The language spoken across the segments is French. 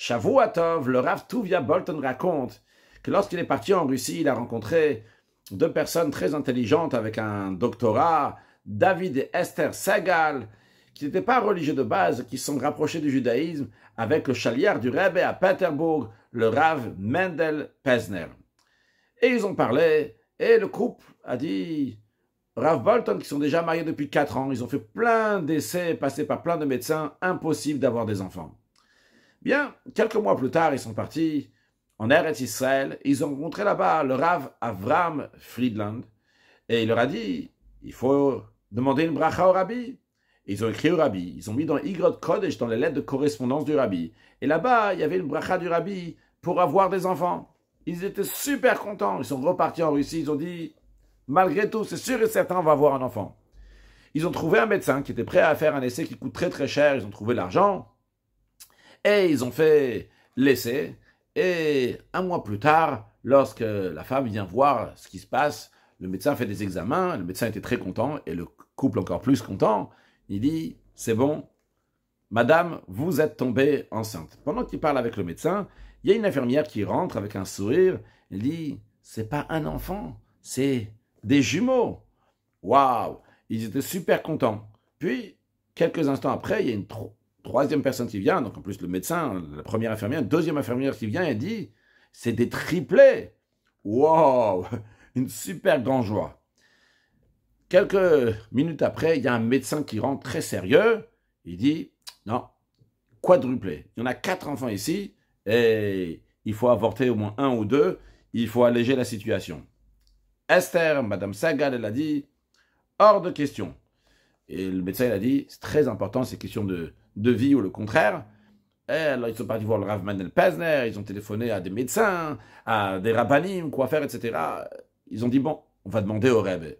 Shavuatov, le Rav Tuvia Bolton raconte que lorsqu'il est parti en Russie, il a rencontré deux personnes très intelligentes avec un doctorat, David et Esther Segal, qui n'étaient pas religieux de base, qui se sont rapprochés du judaïsme avec le chaliard du Rebbe à Pétersbourg, le Rav Mendel Pesner. Et ils ont parlé, et le couple a dit, Rav Bolton, qui sont déjà mariés depuis 4 ans, ils ont fait plein d'essais, passé par plein de médecins, impossible d'avoir des enfants. Bien, quelques mois plus tard, ils sont partis en Eretz Israël, ils ont rencontré là-bas le Rav Avram Friedland, et il leur a dit, il faut demander une bracha au Rabbi. Ils ont écrit au Rabbi, ils ont mis dans Igrot Kodesh, dans les lettres de correspondance du Rabbi. Et là-bas, il y avait une bracha du Rabbi pour avoir des enfants. Ils étaient super contents, ils sont repartis en Russie, ils ont dit, malgré tout, c'est sûr et certain, on va avoir un enfant. Ils ont trouvé un médecin qui était prêt à faire un essai qui coûte très très cher, ils ont trouvé l'argent, et ils ont fait l'essai. Et un mois plus tard, lorsque la femme vient voir ce qui se passe, le médecin fait des examens, le médecin était très content, et le couple encore plus content. Il dit, c'est bon, madame, vous êtes tombée enceinte. Pendant qu'il parle avec le médecin, il y a une infirmière qui rentre avec un sourire, elle dit, c'est pas un enfant, c'est des jumeaux. Waouh, ils étaient super contents. Puis, quelques instants après, il y a une troisième personne qui vient, donc en plus le médecin, la première infirmière, une deuxième infirmière qui vient et dit, c'est des triplés. Wow, une super grande joie. Quelques minutes après, il y a un médecin qui rentre très sérieux, il dit, non, quadruplé. Il y en a 4 enfants ici, et il faut avorter au moins 1 ou 2, il faut alléger la situation. Esther, Madame Sagal, elle a dit, hors de question. Et le médecin, il a dit, c'est très important, c'est question de vie ou le contraire. Et alors, ils sont partis voir le Rav Mendel Pesner, ils ont téléphoné à des médecins, à des rabbanim, quoi faire, etc. Ils ont dit, bon, on va demander au Rebbe.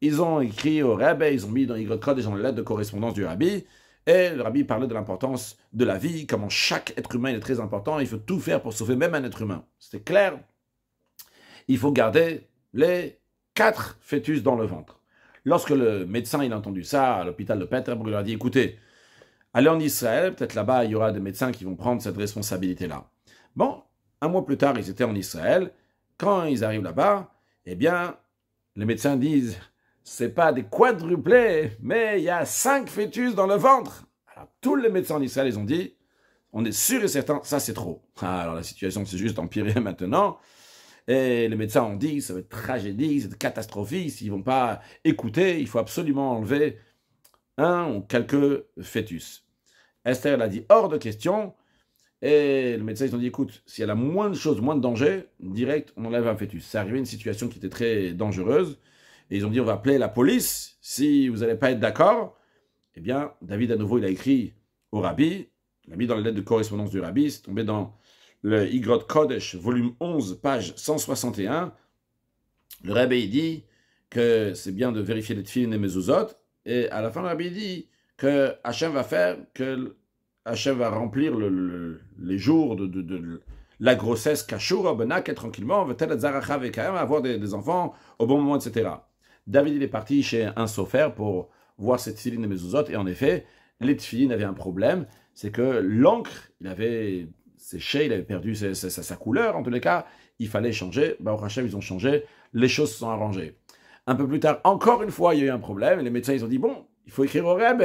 Ils ont écrit au Rebbe, ils ont mis dans Igrot Kodesh dans les lettres de correspondance du Rabbi, et le Rabbi parlait de l'importance de la vie, comment chaque être humain est très important, il faut tout faire pour sauver même un être humain. C'était clair. Il faut garder les 4 fœtus dans le ventre. Lorsque le médecin il a entendu ça à l'hôpital de Pétersbourg, il leur a dit, écoutez, allez en Israël, peut-être là-bas il y aura des médecins qui vont prendre cette responsabilité-là. Bon, un mois plus tard, ils étaient en Israël. Quand ils arrivent là-bas, eh bien, les médecins disent, c'est pas des quadruplés, mais il y a 5 fœtus dans le ventre. Alors, tous les médecins en Israël, ils ont dit, on est sûr et certain, ça c'est trop. Alors, la situation s'est juste empirée maintenant. Et les médecins ont dit, ça va être tragédie, c'est catastrophique, s'ils ne vont pas écouter, il faut absolument enlever 1 ou quelques fœtus. Esther, elle a dit, hors de question. Et les médecins, ils ont dit, écoute, s'il y a la moindre chose, moins de danger, direct, on enlève un fœtus. C'est arrivé une situation qui était très dangereuse. Et ils ont dit, on va appeler la police. Si vous n'allez pas être d'accord, eh bien, David, à nouveau, il a écrit au Rabbi. Il a mis dans les lettres de correspondance du Rabbi. C'est tombé dans le Igrot Kodesh, volume 11, page 161. Le Rabbi, il dit que c'est bien de vérifier les tefilin et mezuzot. Et à la fin, le Rabbi dit que Hachem va faire, que Hachem va remplir les jours de la grossesse kashoura, benak, et tranquillement, avoir des enfants au bon moment, etc. David, il est parti chez un sofer pour voir ses tefilin et mezuzot, et en effet, les tefilin avaient un problème, c'est que l'encre, il avait séché, il avait perdu sa couleur, en tous les cas, il fallait changer. Baruch Hashem, ils ont changé, les choses se sont arrangées. Un peu plus tard, encore une fois, il y a eu un problème, et les médecins, ils ont dit, bon, il faut écrire au Rebbe.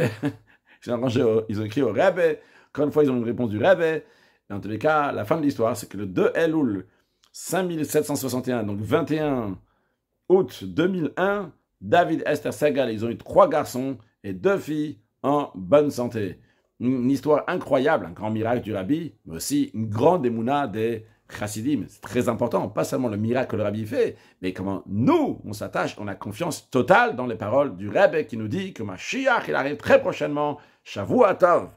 Ils ont écrit au Rebbe, encore une fois, ils ont une réponse du Rebbe, et en tous les cas, la fin de l'histoire, c'est que le 2 Elul 5761, donc 21 août 2001, David, Esther, Segal, ils ont eu 3 garçons et 2 filles en bonne santé. Une histoire incroyable, un grand miracle du Rabbi, mais aussi une grande émouna des chassidim. C'est très important, pas seulement le miracle que le Rabbi fait, mais comment nous, on s'attache, on a confiance totale dans les paroles du Rebbe qui nous dit que Mashiach, il arrive très prochainement. Shavuot Tov.